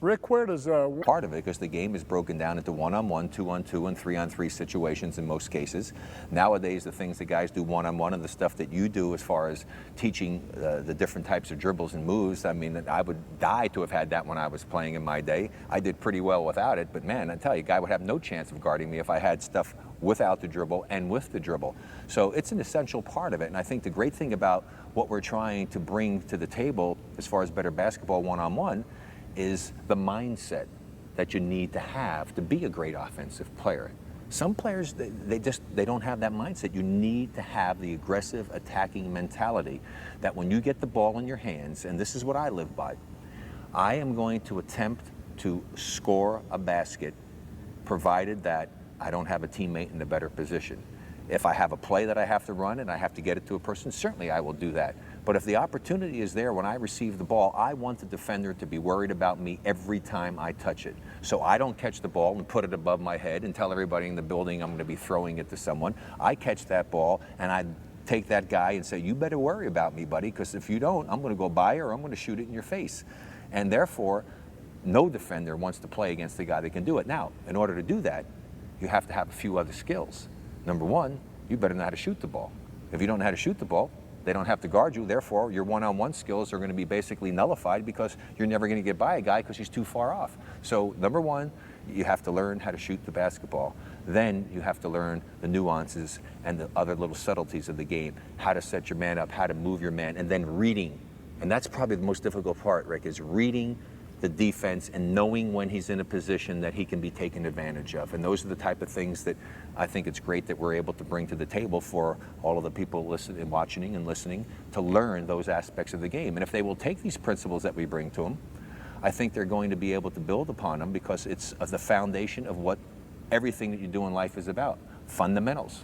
Rick, where does Part of it, because the game is broken down into one-on-one, two-on-two, and three-on-three situations in most cases. Nowadays, the things that guys do one-on-one and the stuff that you do as far as teaching the different types of dribbles and moves, I mean, I would die to have had that when I was playing in my day. I did pretty well without it, but man, I tell you, a guy would have no chance of guarding me if I had stuff without the dribble and with the dribble. So it's an essential part of it, and I think the great thing about what we're trying to bring to the table as far as better basketball one-on-one is the mindset that you need to have to be a great offensive player. Some players, they don't have that mindset. You need to have the aggressive attacking mentality that when you get the ball in your hands, and this is what I live by, I am going to attempt to score a basket provided that I don't have a teammate in a better position. If I have a play that I have to run and I have to get it to a person, certainly I will do that. But if the opportunity is there when I receive the ball, I want the defender to be worried about me every time I touch it. So I don't catch the ball and put it above my head and tell everybody in the building I'm going to be throwing it to someone. I catch that ball and I take that guy and say, you better worry about me, buddy, because if you don't, I'm going to go by or I'm going to shoot it in your face. And therefore, no defender wants to play against the guy that can do it. Now, in order to do that, you have to have a few other skills. Number one, you better know how to shoot the ball. If you don't know how to shoot the ball, they don't have to guard you. Therefore, your one-on-one skills are going to be basically nullified because you're never going to get by a guy because he's too far off. So number one, you have to learn how to shoot the basketball. Then you have to learn the nuances and the other little subtleties of the game, how to set your man up, how to move your man, and then reading. And that's probably the most difficult part, Rick, is reading the defense and knowing when he's in a position that he can be taken advantage of. And those are the type of things that I think it's great that we're able to bring to the table for all of the people listening, watching and listening to learn those aspects of the game. And if they will take these principles that we bring to them, I think they're going to be able to build upon them because it's the foundation of what everything that you do in life is about. Fundamentals.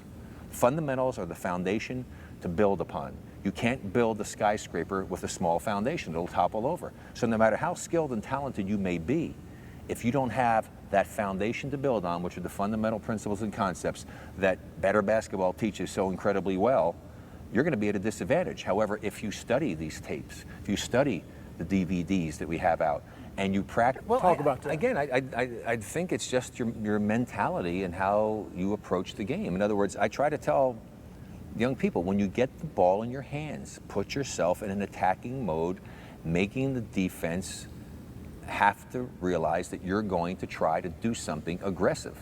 Fundamentals are the foundation to build upon. You can't build a skyscraper with a small foundation. It'll topple over. So no matter how skilled and talented you may be, if you don't have that foundation to build on, which are the fundamental principles and concepts that better basketball teaches so incredibly well, you're going to be at a disadvantage. However, if you study these tapes, if you study the DVDs that we have out, and you practice, well, Talk about that. Again, I think it's just your mentality and how you approach the game. In other words, I try to tell young people, when you get the ball in your hands, put yourself in an attacking mode, making the defense have to realize that you're going to try to do something aggressive.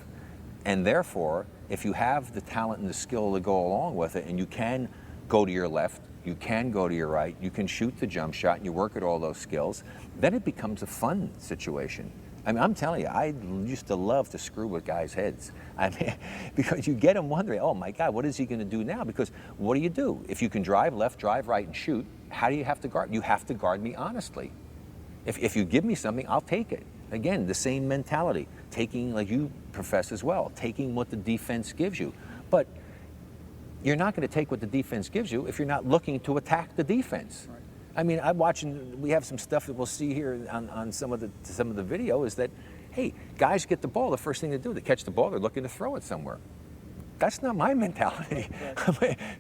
And therefore, if you have the talent and the skill to go along with it, and you can go to your left, you can go to your right, you can shoot the jump shot, and you work at all those skills, then it becomes a fun situation. I mean, I'm telling you, I used to love to screw with guys' heads. I mean, because you get them wondering, oh my God, what is he going to do now? Because what do? If you can drive left, drive right, and shoot, how do you have to guard? You have to guard me honestly. If you give me something, I'll take it. Again, the same mentality, taking, like you profess as well, taking what the defense gives you. But you're not going to take what the defense gives you if you're not looking to attack the defense. Right. I mean, I'm watching, we have some stuff that we'll see here on some of the video is that, hey, guys get the ball, the first thing they do, they catch the ball, they're looking to throw it somewhere. That's not my mentality.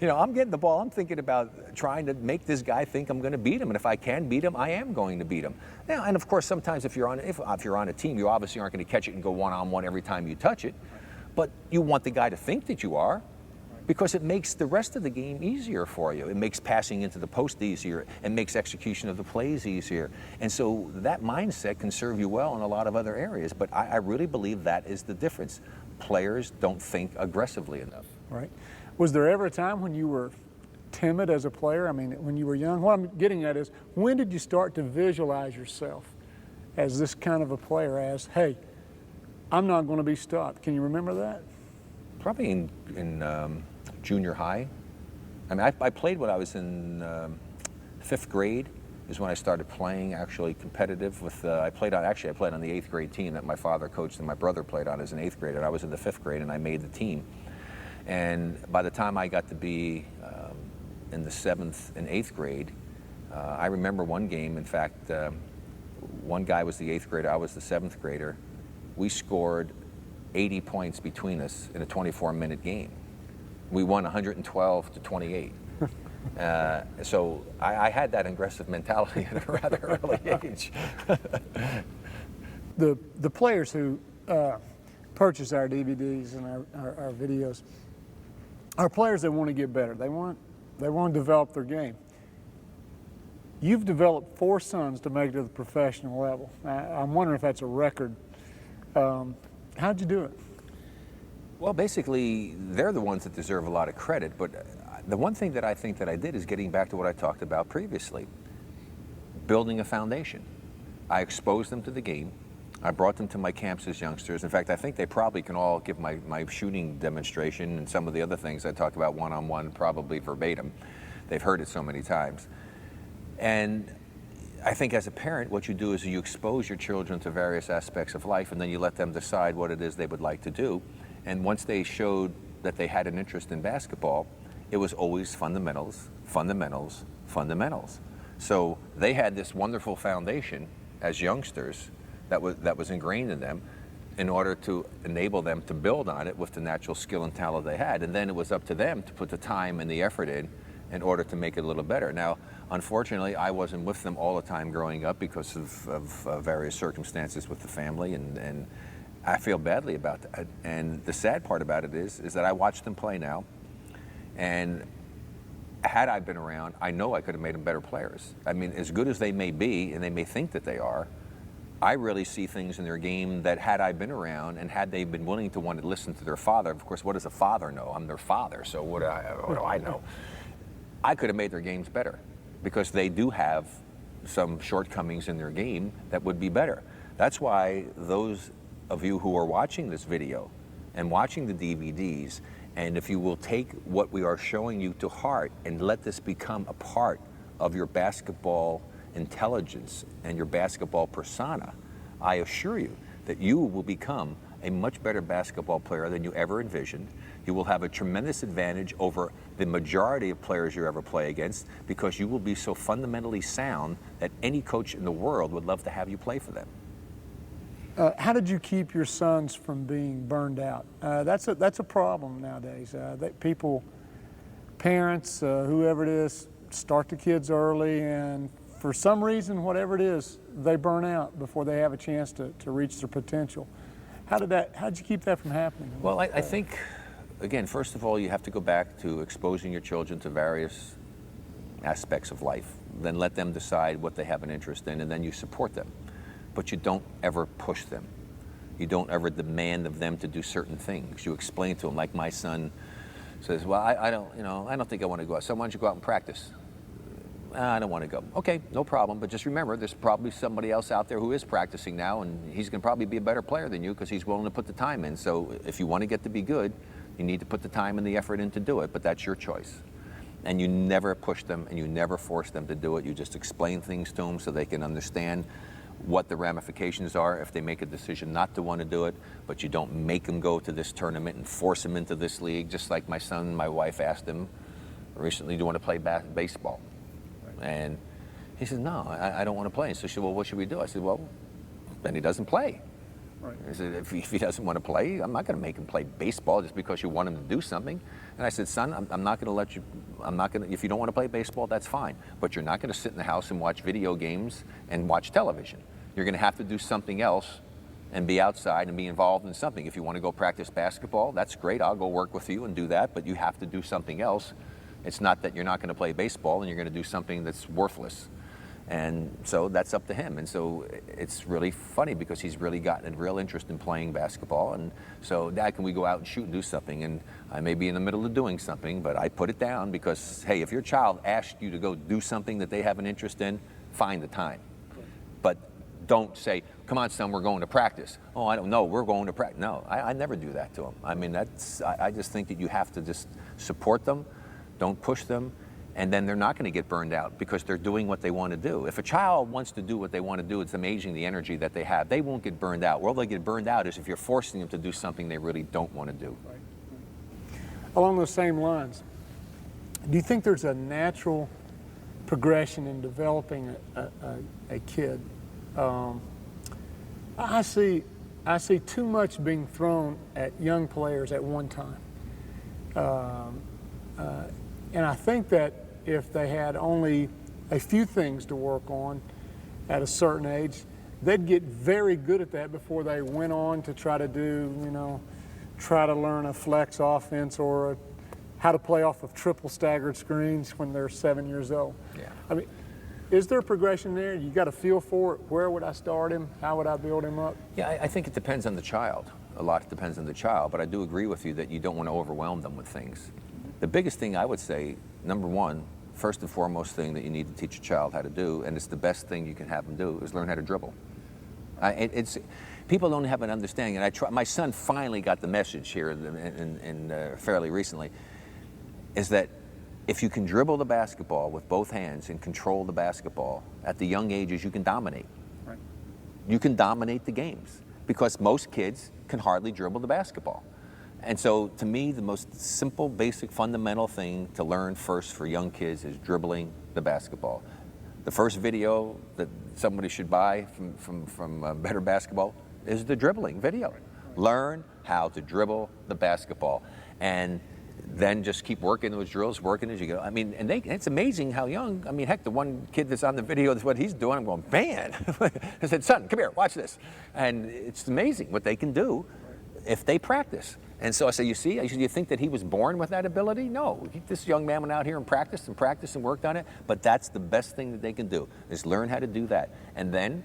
You know, I'm getting the ball, I'm thinking about trying to make this guy think I'm going to beat him, and if I can beat him, I am going to beat him. Now, and of course, sometimes if you're on a team, you obviously aren't going to catch it and go one-on-one every time you touch it, but you want the guy to think that you are, because it makes the rest of the game easier for you. It makes passing into the post easier. It makes execution of the plays easier. And so that mindset can serve you well in a lot of other areas. But I really believe that is the difference. Players don't think aggressively enough. Right. Was there ever a time when you were timid as a player? I mean, when you were young? What I'm getting at is, when did you start to visualize yourself as this kind of a player, as, hey, I'm not going to be stopped? Can you remember that? Probably in junior high. I mean, I played when I was in 5th grade is when I started playing actually competitive with, I played on the 8th grade team that my father coached and my brother played on as an 8th grader. I was in the 5th grade and I made the team. And by the time I got to be in the 7th and 8th grade, I remember one game, in fact, one guy was the 8th grader, I was the 7th grader. We scored 80 points between us in a 24-minute game. We won 112 to 28. So I had that aggressive mentality at a rather early age. the players who purchase our DVDs and our videos are players that want to get better. They want to develop their game. You've developed 4 sons to make it to the professional level. I'm wondering if that's a record. How'd you do it? Well, basically, they're the ones that deserve a lot of credit, but the one thing that I think that I did is getting back to what I talked about previously, building a foundation. I exposed them to the game. I brought them to my camps as youngsters. In fact, I think they probably can all give my shooting demonstration and some of the other things I talked about one-on-one probably verbatim. They've heard it so many times. And I think as a parent, what you do is you expose your children to various aspects of life, and then you let them decide what it is they would like to do. And once they showed that they had an interest in basketball, it was always fundamentals, fundamentals, fundamentals. So they had this wonderful foundation as youngsters that was ingrained in them in order to enable them to build on it with the natural skill and talent they had. And then it was up to them to put the time and the effort in order to make it a little better. Now, unfortunately, I wasn't with them all the time growing up because of various circumstances with the family, and I feel badly about that. And the sad part about it is that I watch them play now, and had I been around, I know I could have made them better players. I mean, as good as they may be, and they may think that they are, I really see things in their game that had I been around and had they been willing to want to listen to their father, of course, what does a father know? I'm their father, so what do I know? I could have made their games better because they do have some shortcomings in their game that would be better. That's why those of you who are watching this video and watching the DVDs, and if you will take what we are showing you to heart and let this become a part of your basketball intelligence and your basketball persona, I assure you that you will become a much better basketball player than you ever envisioned. You will have a tremendous advantage over the majority of players you ever play against because you will be so fundamentally sound that any coach in the world would love to have you play for them. How did you keep your sons from being burned out? That's a problem nowadays. That people, parents, whoever it is, start the kids early, and for some reason, whatever it is, they burn out before they have a chance to reach their potential. How did you keep that from happening? Well, I think, again, first of all, you have to go back to exposing your children to various aspects of life. Then let them decide what they have an interest in, and then you support them. But you don't ever push them. You don't ever demand of them to do certain things. You explain to them, like my son says, well, I don't think I want to go out. So why don't you go out and practice? I don't want to go. Okay, no problem. But just remember, there's probably somebody else out there who is practicing now, and he's going to probably be a better player than you because he's willing to put the time in. So if you want to get to be good, you need to put the time and the effort in to do it, but that's your choice. And you never push them and you never force them to do it. You just explain things to them so they can understand what the ramifications are if they make a decision not to want to do it, but you don't make them go to this tournament and force them into this league, just like my son and my wife asked him recently, do you want to play baseball? And he said, no, I don't want to play. And so she said, well, what should we do? I said, well, then he doesn't play. Right. I said, if he doesn't want to play, I'm not going to make him play baseball just because you want him to do something. And I said, son, I'm not going to let you, if you don't want to play baseball, that's fine. But you're not going to sit in the house and watch video games and watch television. You're going to have to do something else and be outside and be involved in something. If you want to go practice basketball, that's great. I'll go work with you and do that, but you have to do something else. It's not that you're not going to play baseball and you're going to do something that's worthless. And so that's up to him. And so it's really funny because he's really gotten a real interest in playing basketball. And so, Dad, can we go out and shoot and do something? And I may be in the middle of doing something, but I put it down because, hey, if your child asked you to go do something that they have an interest in, find the time. But don't say, come on, son, we're going to practice. Oh, I don't know, we're going to practice. No, I never do that to them. I mean, I just think that you have to just support them. Don't push them, and then they're not going to get burned out because they're doing what they want to do. If a child wants to do what they want to do, it's amazing the energy that they have. They won't get burned out. Where they get burned out is if you're forcing them to do something they really don't want to do. Right. Along those same lines, do you think there's a natural progression in developing a kid? I see too much being thrown at young players at one time. And I think that if they had only a few things to work on at a certain age, they'd get very good at that before they went on to try to do, try to learn a flex offense or how to play off of triple staggered screens when they're 7 years old. Yeah. I mean, is there progression there? You got a feel for it? Where would I start him? How would I build him up? Yeah, I think it depends on the child. A lot depends on the child, but I do agree with you that you don't want to overwhelm them with things. The biggest thing I would say, number one, first and foremost thing that you need to teach a child how to do, and it's the best thing you can have them do, is learn how to dribble. People don't have an understanding, and my son finally got the message here fairly recently, is that if you can dribble the basketball with both hands and control the basketball at the young ages, you can dominate. Right. You can dominate the games because most kids can hardly dribble the basketball. And so to me, the most simple, basic, fundamental thing to learn first for young kids is dribbling the basketball. The first video that somebody should buy from Better Basketball is the dribbling video. Learn how to dribble the basketball. And then just keep working those drills, working as you go. I mean, and it's amazing how young. I mean, heck, the one kid that's on the video, that's what he's doing. I'm going, man. I said, son, come here, watch this. And it's amazing what they can do if they practice. And so I said, you see, you think that he was born with that ability? No, this young man went out here and practiced and worked on it. But that's the best thing that they can do, is learn how to do that. And then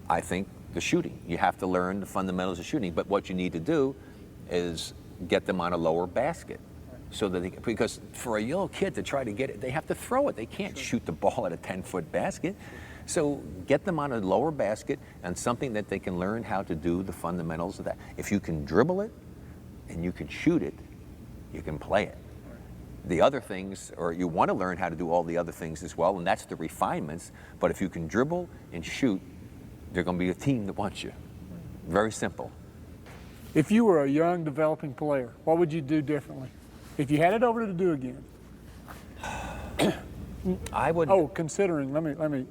I think the shooting. You have to learn the fundamentals of shooting. But what you need to do is get them on a lower basket. So that because for a little kid to try to get it, they have to throw it. They can't shoot the ball at a 10-foot basket. So get them on a lower basket and something that they can learn how to do the fundamentals of that. If you can dribble it and you can shoot it, you can play it. The other things, or you want to learn how to do all the other things as well, and that's the refinements. But if you can dribble and shoot, there's going to be a team that wants you. Very simple. If you were a young developing player, what would you do differently? If you had it over to do again. I would. Oh, considering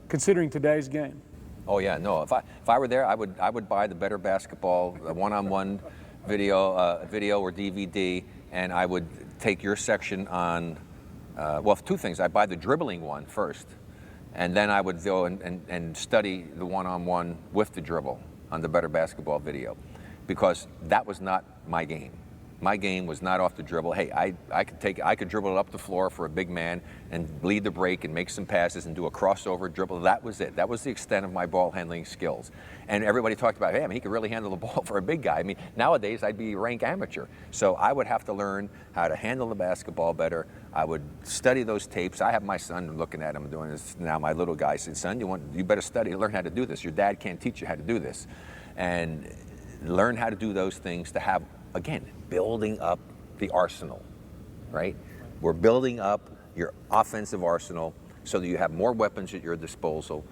considering today's game. Oh yeah, no. If I were there, I would buy the Better Basketball one-on-one video or DVD, and I would take your section on. Well, two things. I'd buy the dribbling one first, and then I would go and study the one-on-one with the dribble on the Better Basketball video, because that was not my game. My game was not off the dribble. Hey, I could dribble it up the floor for a big man and lead the break and make some passes and do a crossover dribble. That was it. That was the extent of my ball handling skills. And everybody talked about, hey, I mean, he could really handle the ball for a big guy. I mean, nowadays I'd be rank amateur. So I would have to learn how to handle the basketball better. I would study those tapes. I have my son looking at him doing this now. My little guy said, son, you better study, learn how to do this. Your dad can't teach you how to do this. And learn how to do those things to have, again, building up the arsenal, right? We're building up your offensive arsenal so that you have more weapons at your disposal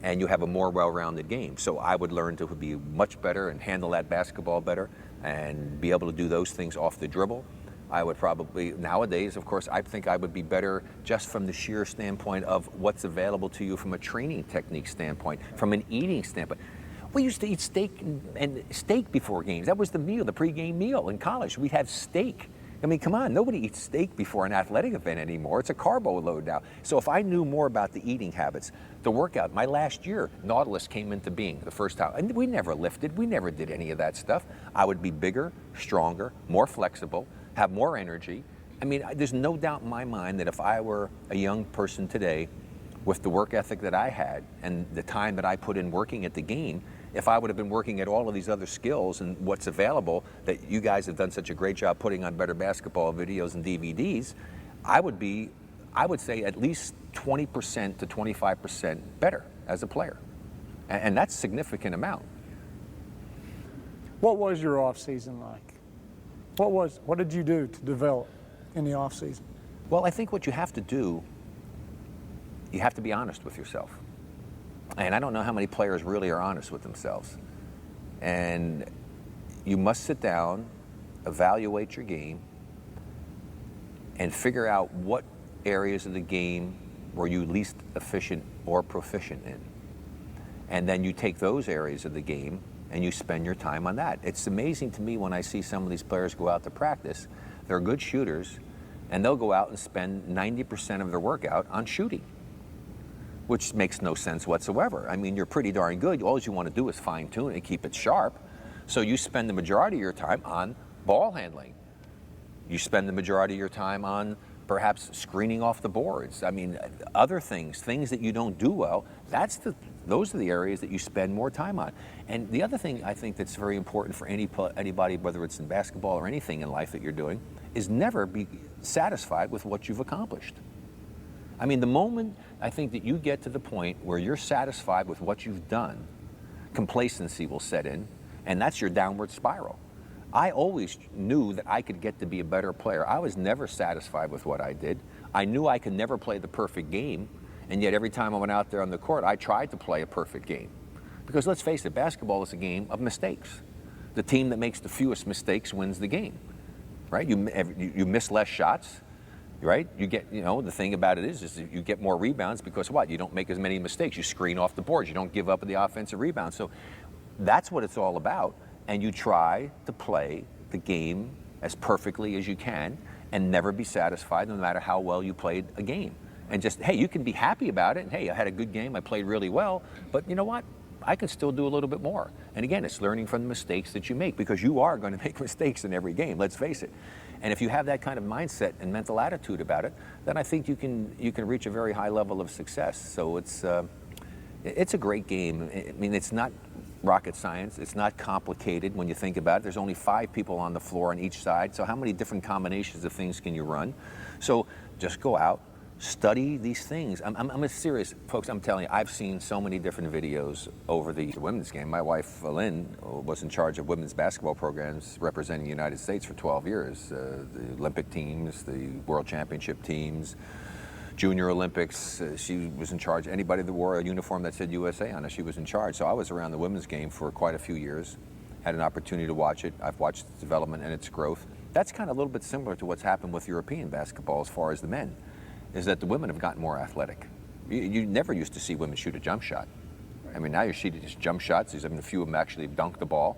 and you have a more well-rounded game. So I would learn to be much better and handle that basketball better and be able to do those things off the dribble. I would probably, nowadays, of course, I think I would be better just from the sheer standpoint of what's available to you from a training technique standpoint, from an eating standpoint. We used to eat steak and steak before games. That was the meal, the pregame meal in college. We'd have steak. I mean, come on, nobody eats steak before an athletic event anymore. It's a carbo load now. So if I knew more about the eating habits, the workout, my last year, Nautilus came into being the first time. And we never lifted, we never did any of that stuff. I would be bigger, stronger, more flexible, have more energy. I mean, there's no doubt in my mind that if I were a young person today with the work ethic that I had and the time that I put in working at the game, if I would have been working at all of these other skills and what's available that you guys have done such a great job putting on Better Basketball videos and DVDs, I would say at least 20% to 25% better as a player. And that's a significant amount. What was your off season like? What did you do to develop in the off season? Well, I think what you have to do, you have to be honest with yourself. And I don't know how many players really are honest with themselves. And you must sit down, evaluate your game, and figure out what areas of the game were you least efficient or proficient in. And then you take those areas of the game and you spend your time on that. It's amazing to me when I see some of these players go out to practice. They're good shooters, and they'll go out and spend 90% of their workout on shooting, which makes no sense whatsoever. I mean, you're pretty darn good. All you want to do is fine tune it and keep it sharp. So you spend the majority of your time on ball handling. You spend the majority of your time on perhaps screening off the boards. I mean, other things that you don't do well, those are the areas that you spend more time on. And the other thing I think that's very important for anybody, whether it's in basketball or anything in life that you're doing, is never be satisfied with what you've accomplished. I mean, the moment I think that you get to the point where you're satisfied with what you've done, complacency will set in, and that's your downward spiral. I always knew that I could get to be a better player. I was never satisfied with what I did. I knew I could never play the perfect game, and yet every time I went out there on the court, I tried to play a perfect game. Because let's face it, basketball is a game of mistakes. The team that makes the fewest mistakes wins the game, right? You miss less shots, right? You get, the thing about it is you get more rebounds because what? You don't make as many mistakes. You screen off the boards. You don't give up the offensive rebound. So that's what it's all about. And you try to play the game as perfectly as you can and never be satisfied no matter how well you played a game. And just, hey, you can be happy about it. And hey, I had a good game. I played really well. But you know what? I can still do a little bit more. And again, it's learning from the mistakes that you make because you are going to make mistakes in every game, let's face it. And if you have that kind of mindset and mental attitude about it, then I think you can reach a very high level of success. So it's a great game. I mean, it's not rocket science. It's not complicated when you think about it. There's only 5 people on the floor on each side. So how many different combinations of things can you run? So just go out, study these things. I'm serious, folks. I'm telling you, I've seen so many different videos over the women's game. My wife, Lynn, was in charge of women's basketball programs representing the United States for 12 years. The Olympic teams, the World Championship teams, Junior Olympics. She was in charge. Anybody that wore a uniform that said USA on it, she was in charge. So I was around the women's game for quite a few years, had an opportunity to watch it. I've watched its development and its growth. That's kind of a little bit similar to what's happened with European basketball as far as the men, is that the women have gotten more athletic. You never used to see women shoot a jump shot. I mean, now you're shooting just jump shots. There's even a few of them actually dunk the ball.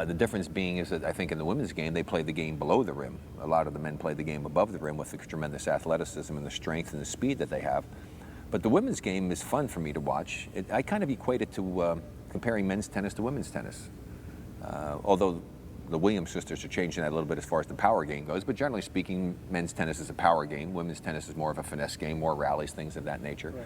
The difference being is that I think in the women's game, they play the game below the rim. A lot of the men play the game above the rim with the tremendous athleticism and the strength and the speed that they have. But the women's game is fun for me to watch. I kind of equate it to comparing men's tennis to women's tennis. Although the Williams sisters are changing that a little bit as far as the power game goes, but generally speaking, men's tennis is a power game. Women's tennis is more of a finesse game, more rallies, things of that nature. Right.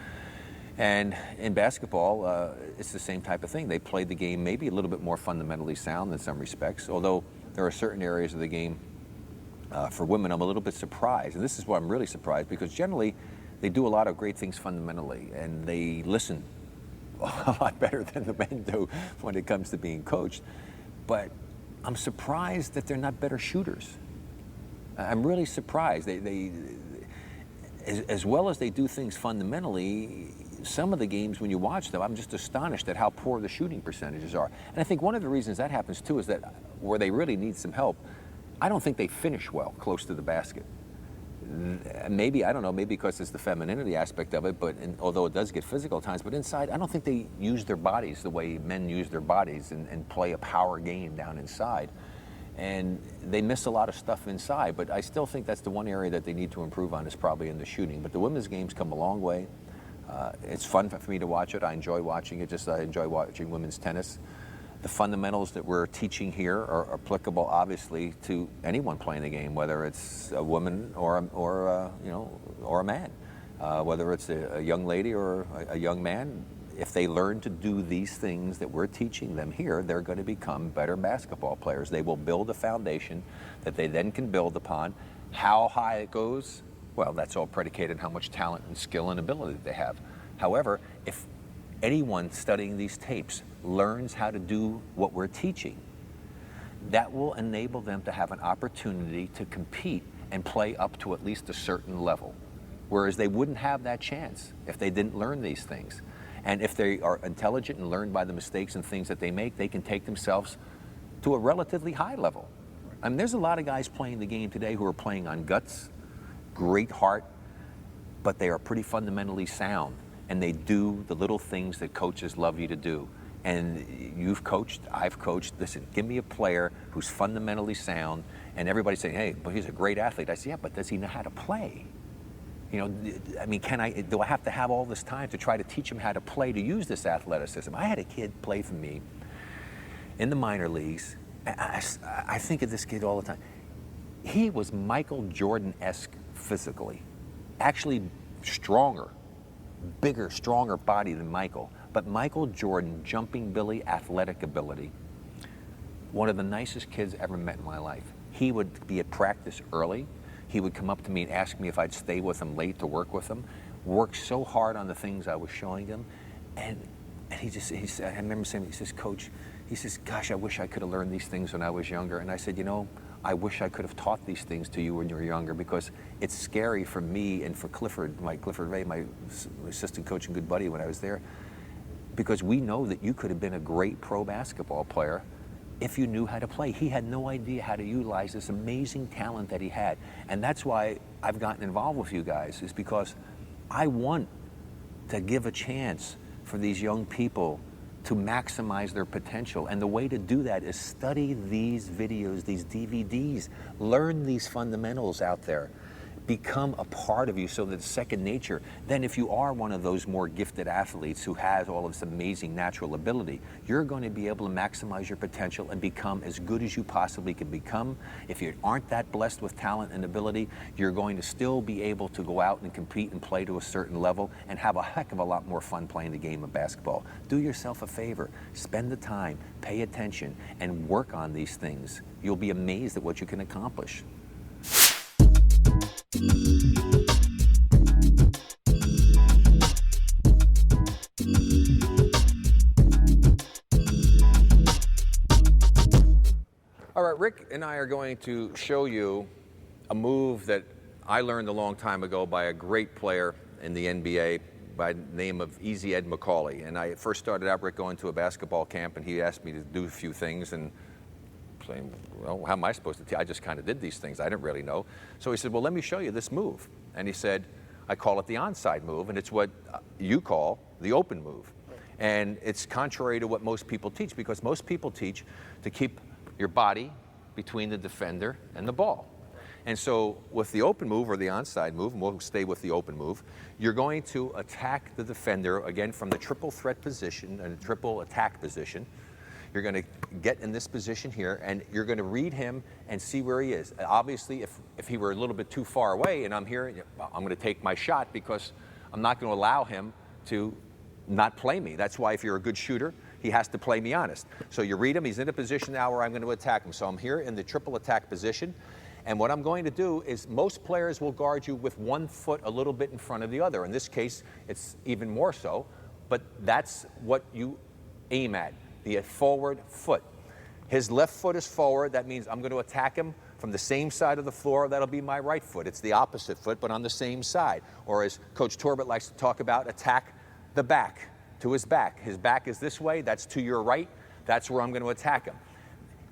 And in basketball, it's the same type of thing. They play the game maybe a little bit more fundamentally sound in some respects, although there are certain areas of the game for women I'm a little bit surprised. And this is why I'm really surprised, because generally they do a lot of great things fundamentally, and they listen a lot better than the men do when it comes to being coached. But I'm surprised that they're not better shooters. I'm really surprised. They as well as they do things fundamentally, some of the games, when you watch them, I'm just astonished at how poor the shooting percentages are. And I think one of the reasons that happens, too, is that where they really need some help, I don't think they finish well close to the basket. Maybe, I don't know, maybe because it's the femininity aspect of it, but although it does get physical at times, but inside, I don't think they use their bodies the way men use their bodies and play a power game down inside. And they miss a lot of stuff inside, but I still think that's the one area that they need to improve on is probably in the shooting. But the women's game's come a long way. It's fun for me to watch it. I enjoy watching it, just I enjoy watching women's tennis. The fundamentals that we're teaching here are applicable, obviously, to anyone playing the game, whether it's a woman or a man, whether it's a young lady or a young man. If they learn to do these things that we're teaching them here, they're going to become better basketball players. They will build a foundation that they then can build upon. How high it goes, well, that's all predicated on how much talent and skill and ability they have. However, if anyone studying these tapes learns how to do what we're teaching, that will enable them to have an opportunity to compete and play up to at least a certain level, whereas they wouldn't have that chance if they didn't learn these things. And if they are intelligent and learn by the mistakes and things that they make, they can take themselves to a relatively high level. I mean, there's a lot of guys playing the game today who are playing on guts, great heart, but they are pretty fundamentally sound, and they do the little things that coaches love you to do. And you've coached, I've coached. Listen, give me a player who's fundamentally sound, and everybody's saying, hey, but he's a great athlete. I say, yeah, but does he know how to play? You know, I mean, do I have to have all this time to try to teach him how to play, to use this athleticism? I had a kid play for me in the minor leagues. I think of this kid all the time. He was Michael Jordan-esque physically, actually stronger, bigger, stronger body than Michael. But Michael Jordan, jumping Billy, athletic ability, one of the nicest kids ever met in my life. He would be at practice early. He would come up to me and ask me if I'd stay with him late to work with him. Worked so hard on the things I was showing him. And he said, I remember saying, he says, Coach, he says, gosh, I wish I could have learned these things when I was younger. And I said, you know, I wish I could have taught these things to you when you were younger, because it's scary for me and for Clifford Ray, my assistant coach and good buddy when I was there, because we know that you could have been a great pro basketball player if you knew how to play. He had no idea how to utilize this amazing talent that he had. And that's why I've gotten involved with you guys, is because I want to give a chance for these young people to maximize their potential. And the way to do that is study these videos, these DVDs, learn these fundamentals out there. Become a part of you so that it's second nature. Then if you are one of those more gifted athletes who has all of this amazing natural ability, you're going to be able to maximize your potential and become as good as you possibly can become. If you aren't that blessed with talent and ability, you're going to still be able to go out and compete and play to a certain level and have a heck of a lot more fun playing the game of basketball. Do yourself a favor, spend the time, pay attention, and work on these things. You'll be amazed at what you can accomplish. All right, Rick and I are going to show you a move that I learned a long time ago by a great player in the NBA by the name of Easy Ed Macaulay. And I first started out, Rick, going to a basketball camp, and he asked me to do a few things, and saying, well, how am I supposed to teach? I just kind of did these things. I didn't really know. So he said, well, let me show you this move. And he said, I call it the onside move, and it's what you call the open move. And it's contrary to what most people teach, because most people teach to keep your body between the defender and the ball. And so with the open move, or the onside move, and we'll stay with the open move, you're going to attack the defender, again, from the triple threat position and triple attack position. You're going to get in this position here, and you're going to read him and see where he is. Obviously, if he were a little bit too far away and I'm here, I'm going to take my shot, because I'm not going to allow him to not play me. That's why if you're a good shooter, he has to play me honest. So you read him, he's in a position now where I'm going to attack him. So I'm here in the triple attack position, and what I'm going to do is most players will guard you with one foot a little bit in front of the other. In this case, it's even more so, but that's what you aim at. The forward foot. His left foot is forward. That means I'm going to attack him from the same side of the floor. That'll be my right foot. It's the opposite foot, but on the same side. Or as Coach Torbett likes to talk about, attack the back to his back. His back is this way. That's to your right. That's where I'm going to attack him.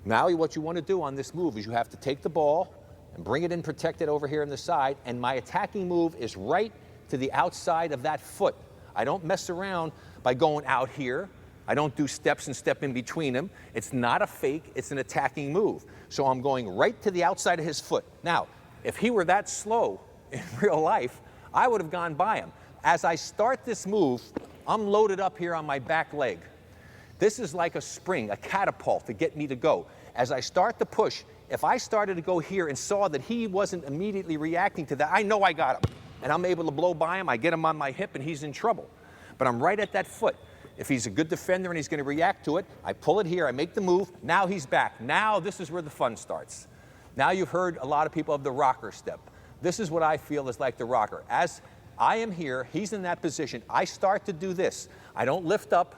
Now what you want to do on this move is you have to take the ball and bring it in protected over here on the side, and my attacking move is right to the outside of that foot. I don't mess around by going out here. I don't do steps and step in between them. It's not a fake, it's an attacking move. So I'm going right to the outside of his foot. Now, if he were that slow in real life, I would have gone by him. As I start this move, I'm loaded up here on my back leg. This is like a spring, a catapult to get me to go. As I start to push, if I started to go here and saw that he wasn't immediately reacting to that, I know I got him. And I'm able to blow by him, I get him on my hip, and he's in trouble. But I'm right at that foot. If he's a good defender and he's going to react to it, I pull it here, I make the move, now he's back. Now this is where the fun starts. Now you've heard a lot of people of the rocker step. This is what I feel is like the rocker. As I am here, he's in that position, I start to do this. I don't lift up,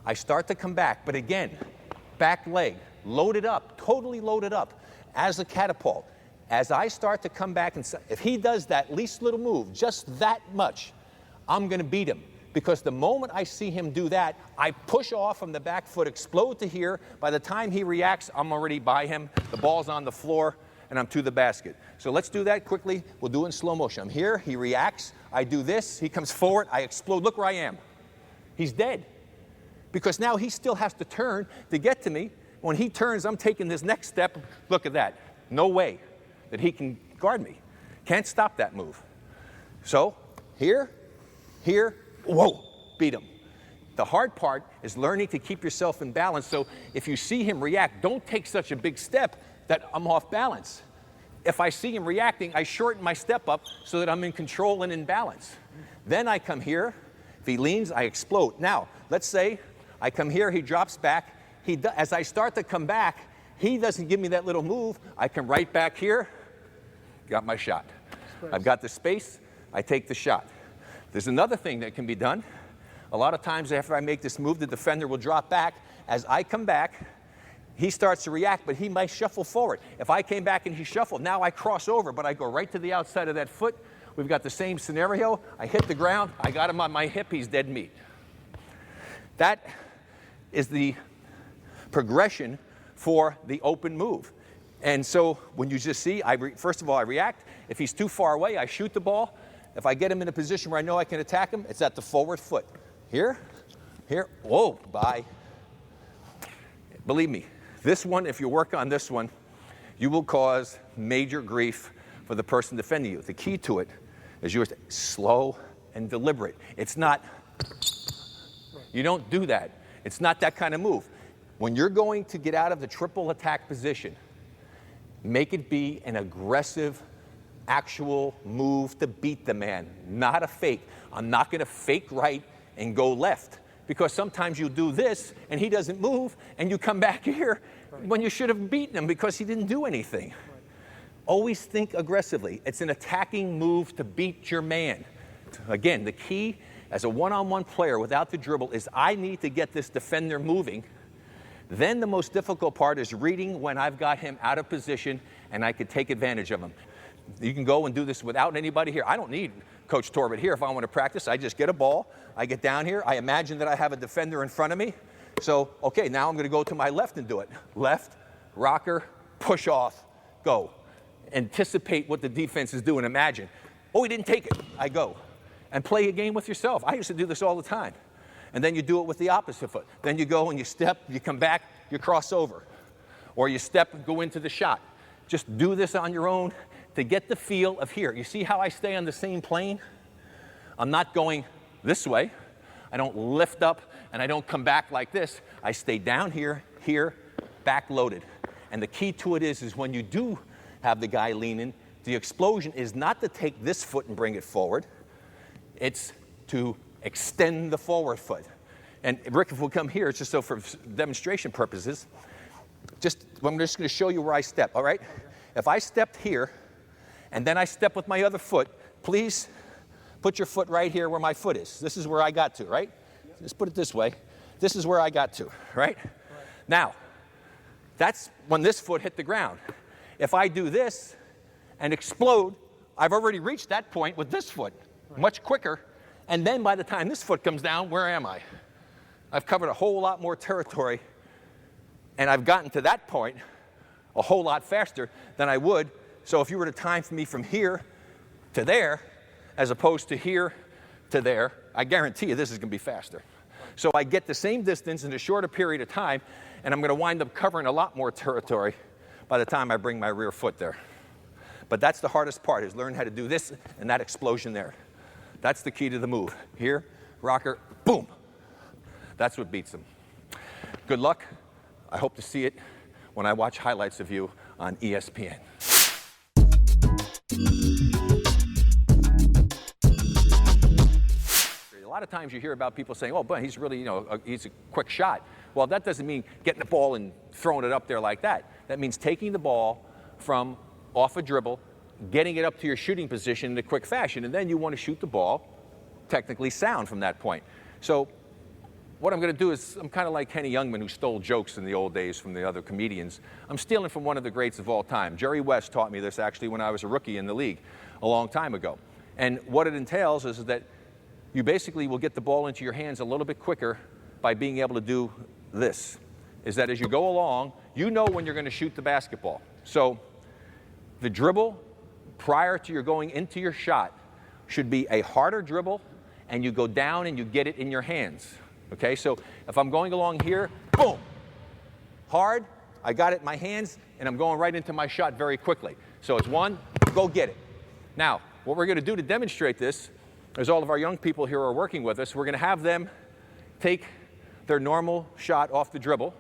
I start to come back, but again, back leg, loaded up, totally loaded up, as a catapult. As I start to come back, and if he does that least little move, just that much, I'm going to beat him. Because the moment I see him do that, I push off from the back foot, explode to here. By the time he reacts, I'm already by him. The ball's on the floor, and I'm to the basket. So let's do that quickly. We'll do it in slow motion. I'm here, he reacts, I do this, he comes forward, I explode. Look where I am. He's dead. Because now he still has to turn to get to me. When he turns, I'm taking this next step. Look at that. No way that he can guard me. Can't stop that move. So, here, whoa, beat him. The hard part is learning to keep yourself in balance. So if you see him react, don't take such a big step that I'm off balance. If I see him reacting, I shorten my step up so that I'm in control and in balance. Then I come here. If he leans, I explode. Now, let's say I come here, he drops back. As I start to come back, he doesn't give me that little move. I come right back here, got my shot. I've got the space, I take the shot. There's another thing that can be done. A lot of times after I make this move, the defender will drop back. As I come back, he starts to react, but he might shuffle forward. If I came back and he shuffled, now I cross over, but I go right to the outside of that foot. We've got the same scenario. I hit the ground, I got him on my hip, he's dead meat. That is the progression for the open move. And so when you just see, first of all, I react. If he's too far away, I shoot the ball. If I get him in a position where I know I can attack him, it's at the forward foot. Here, whoa, bye. Believe me, this one, if you work on this one, you will cause major grief for the person defending you. The key to it is you're slow and deliberate. It's not, you don't do that. It's not that kind of move. When you're going to get out of the triple attack position, make it be an aggressive, actual move to beat the man, not a fake. I'm not going to fake right and go left, because sometimes you do this and he doesn't move and you come back here when you should have beaten him because he didn't do anything. Always think aggressively. It's an attacking move to beat your man. Again, the key as a one-on-one player without the dribble is I need to get this defender moving. Then the most difficult part is reading when I've got him out of position and I could take advantage of him. You can go and do this without anybody here. I don't need Coach Torbett here if I want to practice. I just get a ball, I get down here, I imagine that I have a defender in front of me. So, okay, now I'm going to go to my left and do it. Left, rocker, push off, go. Anticipate what the defense is doing. Imagine, oh, he didn't take it. I go. And play a game with yourself. I used to do this all the time. And then you do it with the opposite foot. Then you go and you step, you come back, you cross over. Or you step and go into the shot. Just do this on your own to get the feel of here. You see how I stay on the same plane? I'm not going this way. I don't lift up and I don't come back like this. I stay down here, back loaded. And the key to it is when you do have the guy leaning, the explosion is not to take this foot and bring it forward. It's to extend the forward foot. And Rick, if we'll come here, just so for demonstration purposes, I'm just going to show you where I step, all right? If I stepped here, and then I step with my other foot, please put your foot right here where my foot is. This is where I got to, right? Yep. Just put it this way. This is where I got to, right? Now, that's when this foot hit the ground. If I do this and explode, I've already reached that point with this foot much quicker. And then by the time this foot comes down, where am I? I've covered a whole lot more territory, and I've gotten to that point a whole lot faster than I would. So if you were to time for me from here to there, as opposed to here to there, I guarantee you this is going to be faster. So I get the same distance in a shorter period of time, and I'm going to wind up covering a lot more territory by the time I bring my rear foot there. But that's the hardest part, is learn how to do this and that explosion there. That's the key to the move. Here, rocker, boom. That's what beats them. Good luck. I hope to see it when I watch highlights of you on ESPN. A lot of times you hear about people saying, oh, but he's really, he's a quick shot. Well, that doesn't mean getting the ball and throwing it up there like that. That means taking the ball from off a dribble, getting it up to your shooting position in a quick fashion, and then you want to shoot the ball technically sound from that point. So what I'm going to do is, I'm kind of like Henny Youngman, who stole jokes in the old days from the other comedians. I'm stealing from one of the greats of all time. Jerry West taught me this actually when I was a rookie in the league a long time ago. And what it entails is that you basically will get the ball into your hands a little bit quicker by being able to do this. Is that as you go along, you know when you're going to shoot the basketball. So the dribble prior to your going into your shot should be a harder dribble, and you go down and you get it in your hands. Okay, so if I'm going along here, boom, hard, I got it in my hands, and I'm going right into my shot very quickly. So it's one, go get it. Now, what we're going to do to demonstrate this, as all of our young people here are working with us, we're going to have them take their normal shot off the dribble.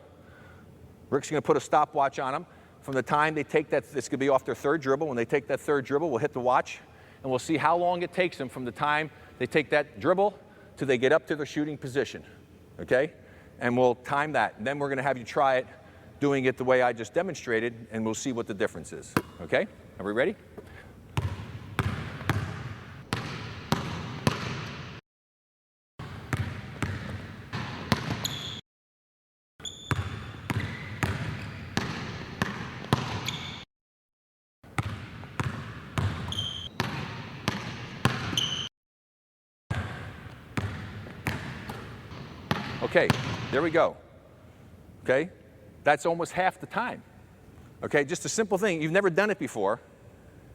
Rick's going to put a stopwatch on them. From the time they take that, this could be off their third dribble. When they take that third dribble, we'll hit the watch, and we'll see how long it takes them from the time they take that dribble to they get up to their shooting position, okay? And we'll time that. And then we're going to have you try it, doing it the way I just demonstrated, and we'll see what the difference is, okay? Are we ready? Okay, there we go. Okay, that's almost half the time. Okay, just a simple thing. You've never done it before.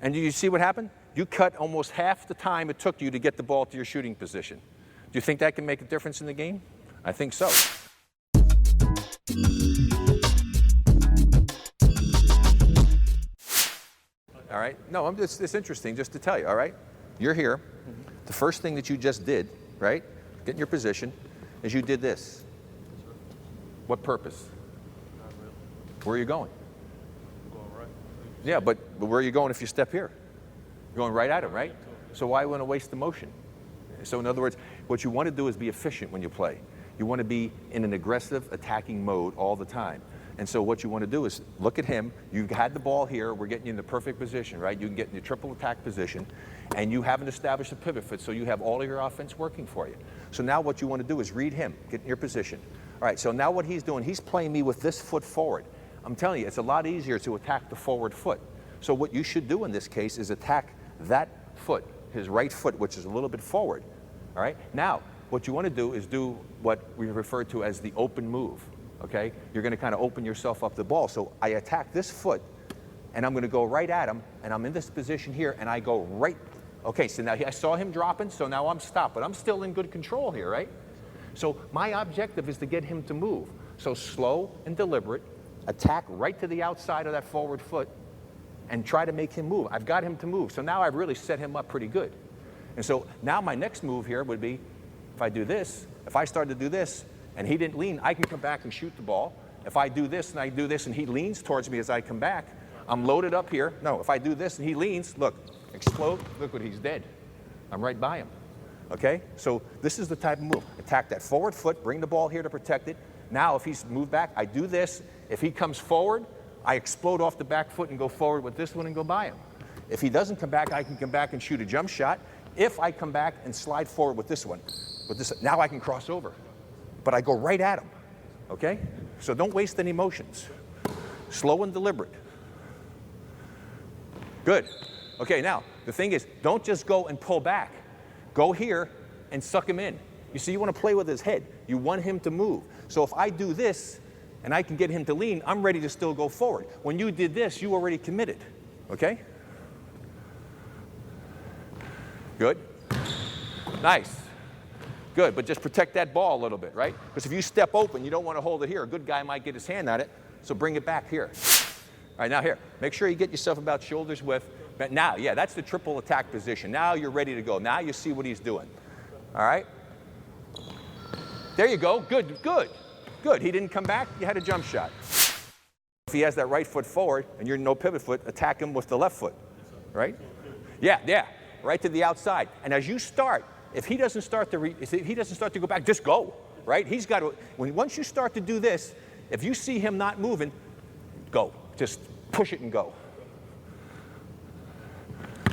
And do you see what happened? You cut almost half the time it took you to get the ball to your shooting position. Do you think that can make a difference in the game? I think so. All right, no, it's interesting just to tell you, all right? You're here. The first thing that you just did, right, get in your position, is you did this. What purpose? Not really. Where are you going? I'm going right. Yeah, but where are you going if you step here? You're going right at him, right? So why want to waste the motion? So in other words, what you want to do is be efficient when you play. You want to be in an aggressive attacking mode all the time. And so what you want to do is look at him. You've had the ball here. We're getting you in the perfect position, right? You can get in your triple attack position, and you haven't established a pivot foot, so you have all of your offense working for you. So now what you want to do is read him, get in your position. All right, so now what he's doing, he's playing me with this foot forward. I'm telling you, it's a lot easier to attack the forward foot. So what you should do in this case is attack that foot, his right foot, which is a little bit forward. All right, now what you want to do is do what we refer to as the open move. Okay, you're going to kind of open yourself up the ball. So I attack this foot, and I'm going to go right at him, and I'm in this position here, and I go right. Okay, so now I saw him dropping, so now I'm stopped, but I'm still in good control here, right? So my objective is to get him to move. So slow and deliberate, attack right to the outside of that forward foot, and try to make him move. I've got him to move, so now I've really set him up pretty good. And so now my next move here would be, if I do this, if I start to do this, and he didn't lean, I can come back and shoot the ball. If I do this and I do this and he leans towards me as I come back, I'm loaded up here. No, if I do this and he leans, look, explode, look what he's dead. I'm right by him, okay? So this is the type of move. Attack that forward foot, bring the ball here to protect it. Now if he's moved back, I do this. If he comes forward, I explode off the back foot and go forward with this one and go by him. If he doesn't come back, I can come back and shoot a jump shot. If I come back and slide forward with this one, now I can cross over. But I go right at him, okay? So don't waste any motions. Slow and deliberate. Good. Okay, now, the thing is, don't just go and pull back. Go here and suck him in. You see, you want to play with his head. You want him to move. So if I do this, and I can get him to lean, I'm ready to still go forward. When you did this, you already committed, okay? Good. Nice. Good, but just protect that ball a little bit, right? Because if you step open, you don't want to hold it here. A good guy might get his hand on it, so bring it back here. All right, now here. Make sure you get yourself about shoulders width. But now, yeah, that's the triple attack position. Now you're ready to go. Now you see what he's doing. All right? There you go. Good, good, good. He didn't come back. You had a jump shot. If he has that right foot forward and you're no pivot foot, attack him with the left foot, right? Yeah, yeah, right to the outside. And as you start, if he doesn't start to go back, just go, right? He's got to. Once you start to do this, if you see him not moving, go. Just push it and go.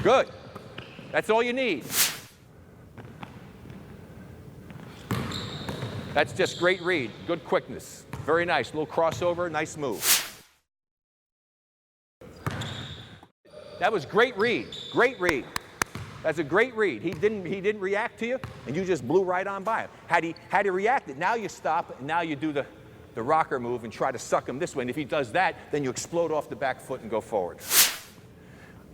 Good. That's all you need. That's just great read. Good quickness. Very nice. Little crossover. Nice move. That was great read. Great read. That's a great read. He didn't react to you, and you just blew right on by him. Had he reacted, now you stop, and now you do the rocker move and try to suck him this way. And if he does that, then you explode off the back foot and go forward.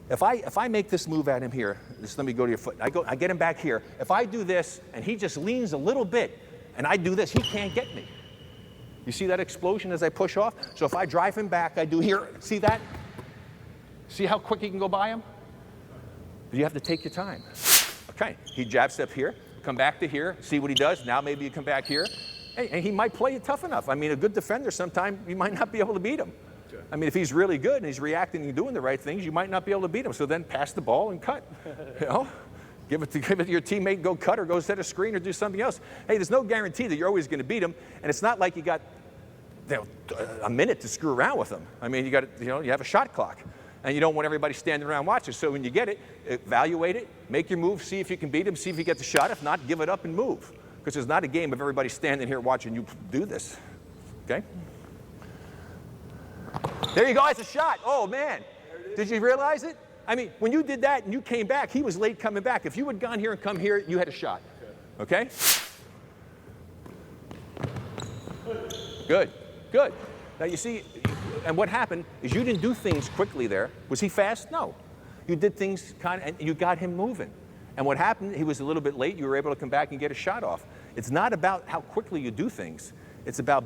If I make this move at him here, let me go to your foot. I get him back here. If I do this, and he just leans a little bit, and I do this, he can't get me. You see that explosion as I push off? So if I drive him back, I do here. See that? See how quick he can go by him? You have to take your time. Okay, he jab step here, come back to here, see what he does. Now maybe you come back here. Hey, and he might play you tough enough. I mean, a good defender, sometimes you might not be able to beat him. Okay. I mean, if he's really good and he's reacting and doing the right things, you might not be able to beat him. So then pass the ball and cut. You know? Give it to your teammate, go cut or go set a screen or do something else. Hey, there's no guarantee that you're always going to beat him, and it's not like you got a minute to screw around with him. I mean, you have a shot clock, and you don't want everybody standing around watching. So when you get it, evaluate it, make your move, see if you can beat him, see if you get the shot. If not, give it up and move, because it's not a game of everybody standing here watching you do this. Okay? There you go. It's a shot. Oh man, did you realize it? I mean, when you did that and you came back, he was late coming back. If you had gone here and come here, you had a shot. Okay? Good, good. Now you see, and what happened is you didn't do things quickly there. Was he fast? No. You did things and you got him moving. And what happened, he was a little bit late. You were able to come back and get a shot off. It's not about how quickly you do things. It's about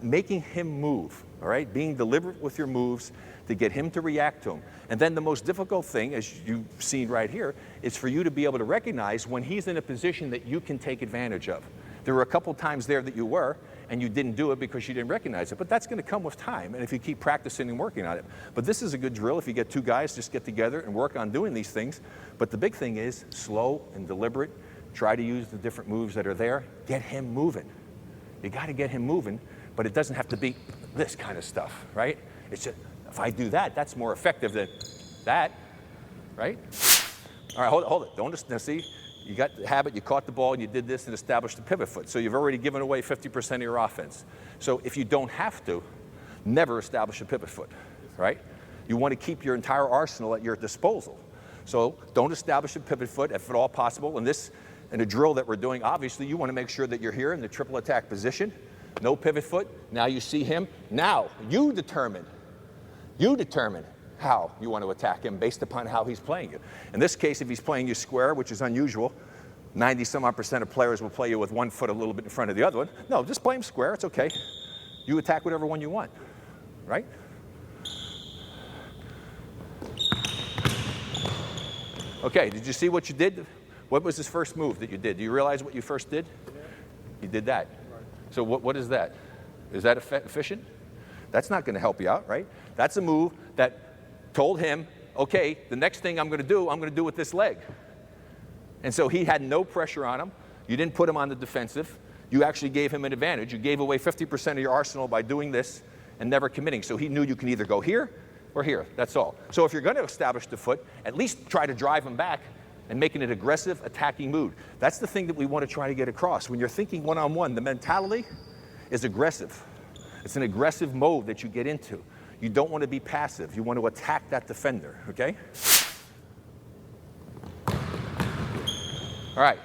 making him move, all right? Being deliberate with your moves to get him to react to them. And then the most difficult thing, as you've seen right here, is for you to be able to recognize when he's in a position that you can take advantage of. There were a couple times there that you were, and you didn't do it because you didn't recognize it. But that's going to come with time, and if you keep practicing and working on it. But this is a good drill. If you get two guys, just get together and work on doing these things. But the big thing is slow and deliberate. Try to use the different moves that are there. Get him moving. You got to get him moving, but it doesn't have to be this kind of stuff, right? It's just, if I do that, that's more effective than that, right? All right, hold it. Don't just, now see, you got the habit, you caught the ball, and you did this and established the pivot foot. So you've already given away 50% of your offense. So if you don't have to, never establish a pivot foot, right? You want to keep your entire arsenal at your disposal. So don't establish a pivot foot if at all possible. In a drill that we're doing, obviously, you want to make sure that you're here in the triple attack position. No pivot foot. Now you see him. Now you determine how you want to attack him based upon how he's playing you. In this case, if he's playing you square, which is unusual, 90-some-odd% of players will play you with one foot a little bit in front of the other one. No, just play him square. It's okay. You attack whatever one you want, right? Okay, did you see what you did? What was his first move that you did? Do you realize what you first did? Yeah. You did that. Right. So what is that? Is that efficient? That's not going to help you out, right? That's a move that told him, okay, the next thing I'm going to do with this leg. And so he had no pressure on him. You didn't put him on the defensive. You actually gave him an advantage. You gave away 50% of your arsenal by doing this and never committing. So he knew you can either go here or here. That's all. So if you're going to establish the foot, at least try to drive him back and make it an aggressive, attacking mood. That's the thing that we want to try to get across. When you're thinking one-on-one, the mentality is aggressive. It's an aggressive mode that you get into. You don't want to be passive. You want to attack that defender, okay? All right.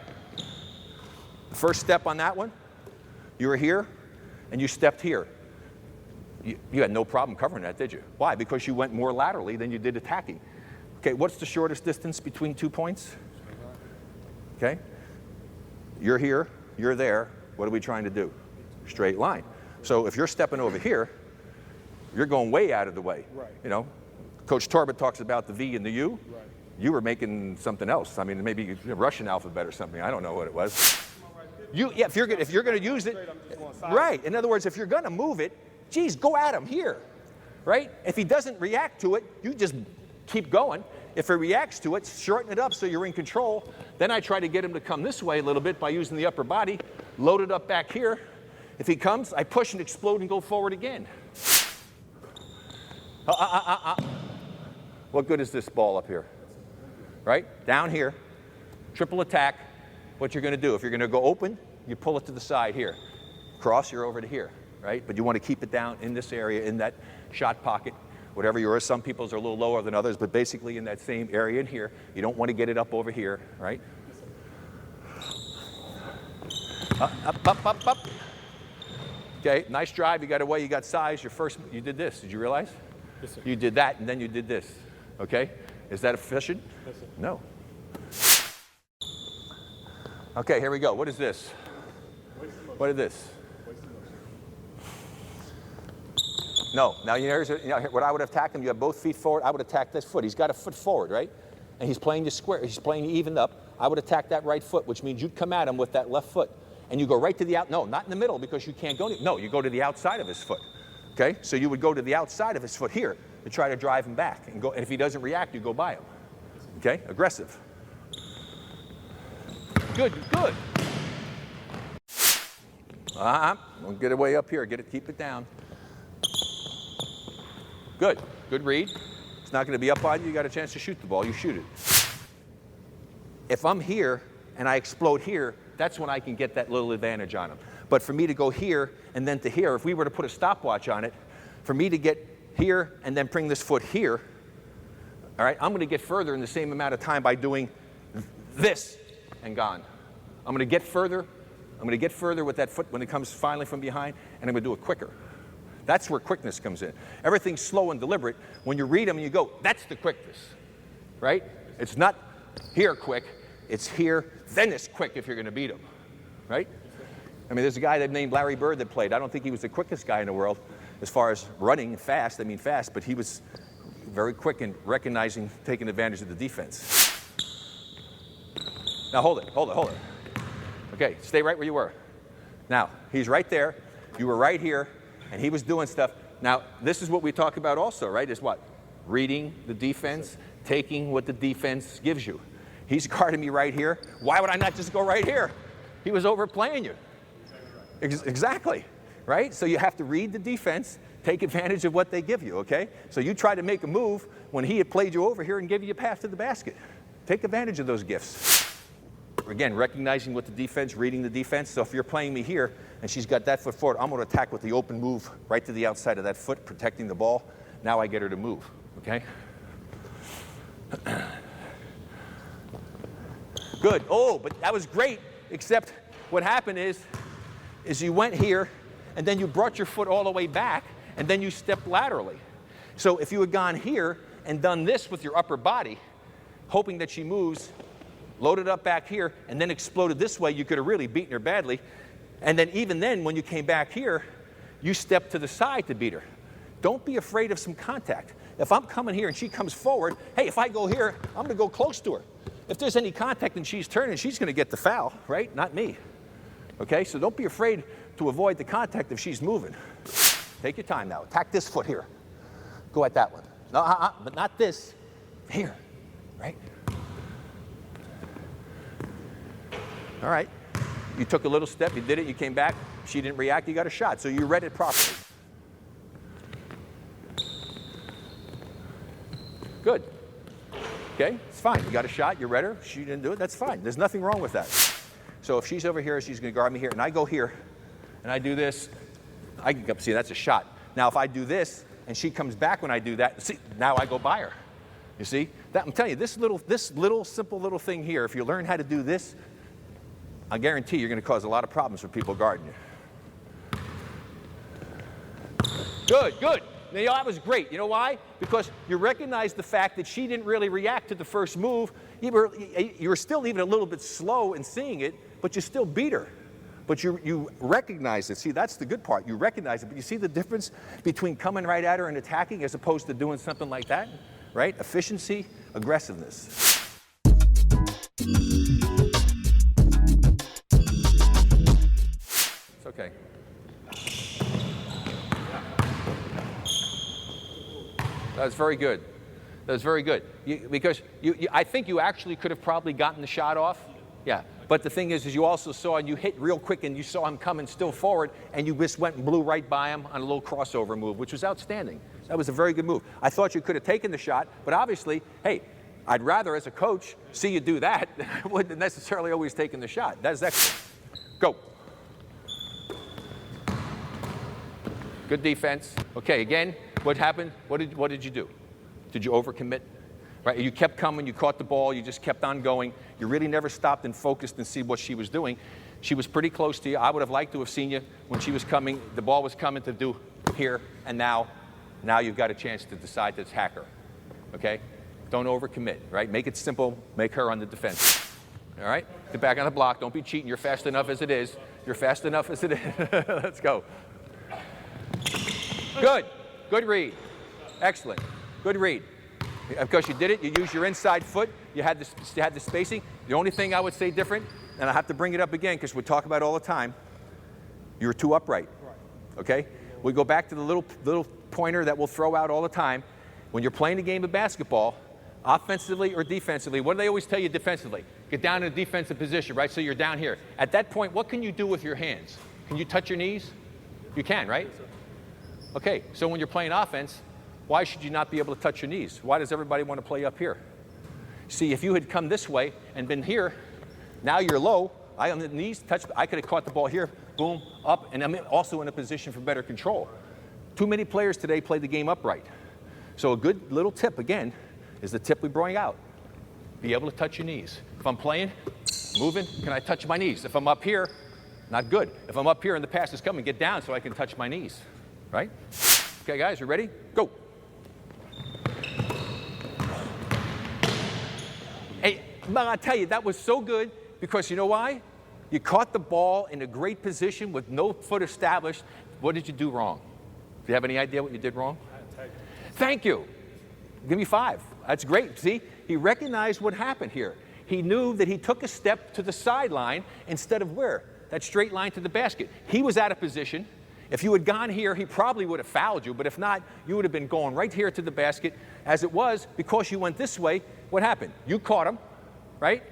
The first step on that one, you were here and you stepped here. You had no problem covering that, did you? Why? Because you went more laterally than you did attacking. Okay, what's the shortest distance between 2 points? Okay. You're here, you're there. What are we trying to do? Straight line. So if you're stepping over here, you're going way out of the way. Right. You know, Coach Torbett talks about the V and the U. Right. You were making something else. I mean, maybe Russian alphabet or something. I don't know what it was. If you're going to use it, right. In other words, if you're going to move it, geez, go at him here, right? If he doesn't react to it, you just keep going. If he reacts to it, shorten it up so you're in control. Then I try to get him to come this way a little bit by using the upper body, load it up back here. If he comes, I push and explode and go forward again. What good is this ball up here? Right? Down here, triple attack. What you're going to do, if you're going to go open, you pull it to the side here. Cross, you're over to here, right? But you want to keep it down in this area, in that shot pocket, whatever yours. Some people's are a little lower than others, but basically in that same area in here. You don't want to get it up over here, right? Up. Okay, nice drive. You got away, you got size. You did this. Did you realize? Yes, sir. You did that, and then you did this. Okay? Is that efficient? Yes, sir. No. Okay, here we go. What is this? What is this? No. Now, here's what I would attack him. You have both feet forward. I would attack this foot. He's got a foot forward, right? and he's playing you square, he's playing you evened up, I would attack that right foot, which means you'd come at him with that left foot. And you go right to the no, not in the middle because you can't go, no, you go to the outside of his foot. Okay? So you would go to the outside of his foot here to try to drive him back. And if he doesn't react, you go by him. Okay? Aggressive. Good, good. Don't get it way up here. Keep it down. Good. Good read. It's not going to be up on you. You got a chance to shoot the ball. You shoot it. If I'm here and I explode here, that's when I can get that little advantage on him. But for me to go here and then to here, if we were to put a stopwatch on it, for me to get here and then bring this foot here, all right, I'm going to get further in the same amount of time by doing this and gone. I'm going to get further. I'm going to get further with that foot when it comes finally from behind, and I'm going to do it quicker. That's where quickness comes in. Everything's slow and deliberate. When you read them and you go, that's the quickness, right? It's not here quick. It's here, then it's quick if you're going to beat him, right? I mean, there's a guy named Larry Bird that played. I don't think he was the quickest guy in the world as far as running fast. I mean fast, but he was very quick in recognizing, taking advantage of the defense. Now hold it. Okay, stay right where you were. Now, he's right there. You were right here, and he was doing stuff. Now, this is what we talk about also, right, is what? Reading the defense, taking what the defense gives you. He's guarding me right here. Why would I not just go right here? He was overplaying you. Exactly, right? So you have to read the defense, take advantage of what they give you, okay? So you try to make a move when he had played you over here and give you a pass to the basket. Take advantage of those gifts. Again, recognizing what the defense, reading the defense. So if you're playing me here and she's got that foot forward, I'm going to attack with the open move right to the outside of that foot, protecting the ball. Now I get her to move, okay? Good. Oh, but that was great, except what happened is you went here, and then you brought your foot all the way back, and then you stepped laterally. So if you had gone here and done this with your upper body, hoping that she moves, loaded up back here, and then exploded this way, you could have really beaten her badly. And then even then, when you came back here, you stepped to the side to beat her. Don't be afraid of some contact. If I'm coming here and she comes forward, hey, if I go here, I'm going to go close to her. If there's any contact and she's turning, she's going to get the foul, right? Not me. Okay, so don't be afraid to avoid the contact if she's moving. Take your time now. Attack this foot here. Go at that one. No, but not this. Here, right? All right. You took a little step, you did it, you came back, she didn't react, you got a shot. So you read it properly. Good. Okay, it's fine. You got a shot, you read her, she didn't do it, that's fine. There's nothing wrong with that. So if she's over here, she's going to guard me here, and I go here, and I do this, I can see that's a shot. Now if I do this, and she comes back when I do that, see, now I go by her. You see? That, I'm telling you, this little simple little thing here, if you learn how to do this, I guarantee you're going to cause a lot of problems for people guarding you. Good, good. Now, that was great. You know why? Because you recognize the fact that she didn't really react to the first move. You were still even a little bit slow in seeing it, but you still beat her. But you recognize it. See, that's the good part. You recognize it. But you see the difference between coming right at her and attacking as opposed to doing something like that? Right? Efficiency, aggressiveness. It's okay. That's very good. That's very good. Because I think you actually could have probably gotten the shot off. Yeah. But the thing is you also saw, and you hit real quick, and you saw him coming still forward, and you just went and blew right by him on a little crossover move, which was outstanding. That was a very good move. I thought you could have taken the shot, but obviously, hey, I'd rather, as a coach, see you do that than I wouldn't necessarily always taking the shot. That's excellent. Go. Good defense. Okay, again, what happened? What did you do? Did you overcommit? Right? You kept coming, you caught the ball, you just kept on going. You really never stopped and focused and see what she was doing. She was pretty close to you. I would have liked to have seen you when she was coming. The ball was coming to do here, and now you've got a chance to decide to attack her. Okay? Don't overcommit, right? Make it simple. Make her on the defense. All right? Get back on the block. Don't be cheating. You're fast enough as it is. You're fast enough as it is. Let's go. Good. Good read. Excellent. Good read. Because you did it, you used your inside foot, you had the spacing. The only thing I would say different, and I have to bring it up again because we talk about it all the time, you were too upright. Okay? We go back to the little pointer that we'll throw out all the time. When you're playing a game of basketball, offensively or defensively, what do they always tell you defensively? Get down in a defensive position, right? So you're down here. At that point, what can you do with your hands? Can you touch your knees? You can, right? Okay, so when you're playing offense, why should you not be able to touch your knees? Why does everybody want to play up here? See, if you had come this way and been here, now you're low, I on the knees, I could have caught the ball here, boom, up, and I'm also in a position for better control. Too many players today play the game upright. So a good little tip, again, is the tip we bring out. Be able to touch your knees. If I'm playing, moving, can I touch my knees? If I'm up here, not good. If I'm up here and the pass is coming, get down so I can touch my knees, right? Okay, guys, you ready? Go. Hey, but I tell you, that was so good because you know why? You caught the ball in a great position with no foot established. What did you do wrong? Do you have any idea what you did wrong? Thank you. Give me 5. That's great. See, he recognized what happened here. He knew that he took a step to the sideline instead of where? That straight line to the basket. He was out of position. If you had gone here, he probably would have fouled you, but if not, you would have been going right here to the basket. As it was, because you went this way, what happened? You caught him, right?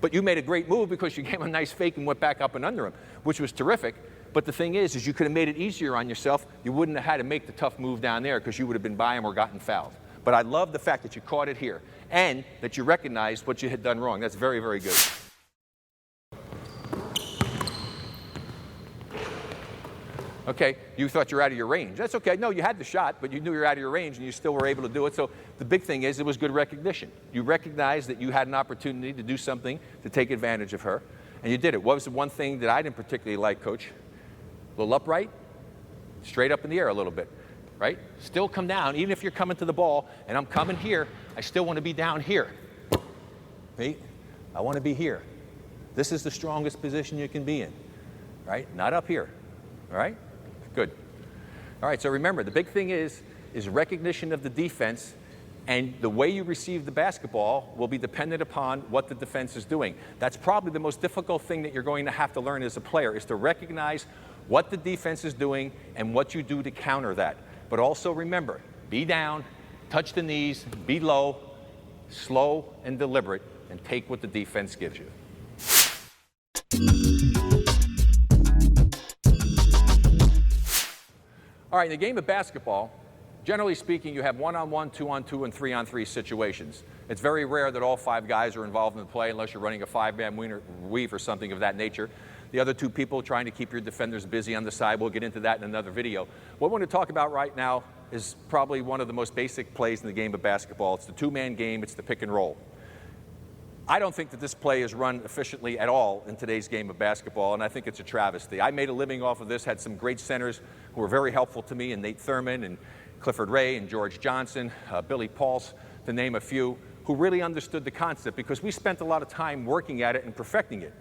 But you made a great move because you gave him a nice fake and went back up and under him, which was terrific. But the thing is you could have made it easier on yourself. You wouldn't have had to make the tough move down there because you would have been by him or gotten fouled. But I love the fact that you caught it here and that you recognized what you had done wrong. That's very, very good. Okay, you thought you were out of your range. That's okay. No, you had the shot, but you knew you were out of your range and you still were able to do it. So the big thing is it was good recognition. You recognized that you had an opportunity to do something to take advantage of her, and you did it. What was the one thing that I didn't particularly like, Coach? A little upright, straight up in the air a little bit, right? Still come down. Even if you're coming to the ball and I'm coming here, I still want to be down here. See? I want to be here. This is the strongest position you can be in, right? Not up here, all right? Good. All right, so remember, the big thing is recognition of the defense, and the way you receive the basketball will be dependent upon what the defense is doing. That's probably the most difficult thing that you're going to have to learn as a player, is to recognize what the defense is doing and what you do to counter that. But also remember, be down, touch the knees, be low, slow and deliberate, and take what the defense gives you. All right, in the game of basketball, generally speaking, you have 1-on-1, 2-on-2, and 3-on-3 situations. It's very rare that all 5 guys are involved in the play unless you're running a 5-man weave or something of that nature. The other 2 people trying to keep your defenders busy on the side. We'll get into that in another video. What we're going to talk about right now is probably one of the most basic plays in the game of basketball. It's the 2-man game. It's the pick and roll. I don't think that this play is run efficiently at all in today's game of basketball, and I think it's a travesty. I made a living off of this, had some great centers who were very helpful to me, and Nate Thurman and Clifford Ray and George Johnson, Billy Pauls, to name a few, who really understood the concept because we spent a lot of time working at it and perfecting it.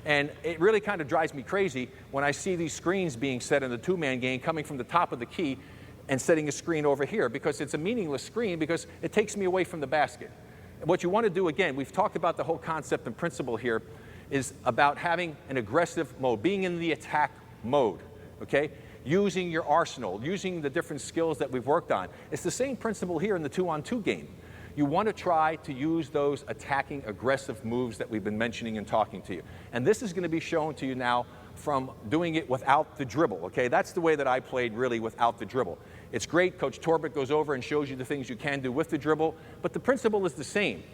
And it really kind of drives me crazy when I see these screens being set in the 2-man game coming from the top of the key and setting a screen over here, because it's a meaningless screen because it takes me away from the basket. What you want to do, again, we've talked about the whole concept and principle here, is about having an aggressive mode, being in the attack mode, okay? Using your arsenal, using the different skills that we've worked on. It's the same principle here in the 2-on-2 game. You want to try to use those attacking, aggressive moves that we've been mentioning and talking to you. And this is going to be shown to you now from doing it without the dribble, okay? That's the way that I played, really, without the dribble. It's great. Coach Torbett goes over and shows you the things you can do with the dribble, but the principle is the same.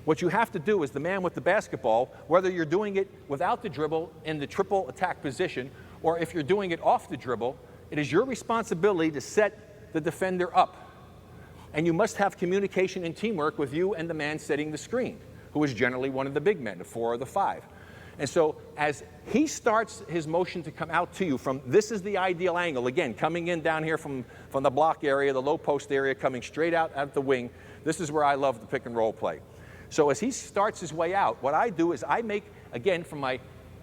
What you have to do is the man with the basketball, whether you're doing it without the dribble in the triple attack position, or if you're doing it off the dribble, it is your responsibility to set the defender up. And you must have communication and teamwork with you and the man setting the screen, who is generally one of the big men, the 4 or the 5. And so as he starts his motion to come out to you from, this is the ideal angle, again, coming in down here from the block area, the low post area, coming straight out at the wing, this is where I love the pick and roll play. So as he starts his way out, what I do is I make, again, from my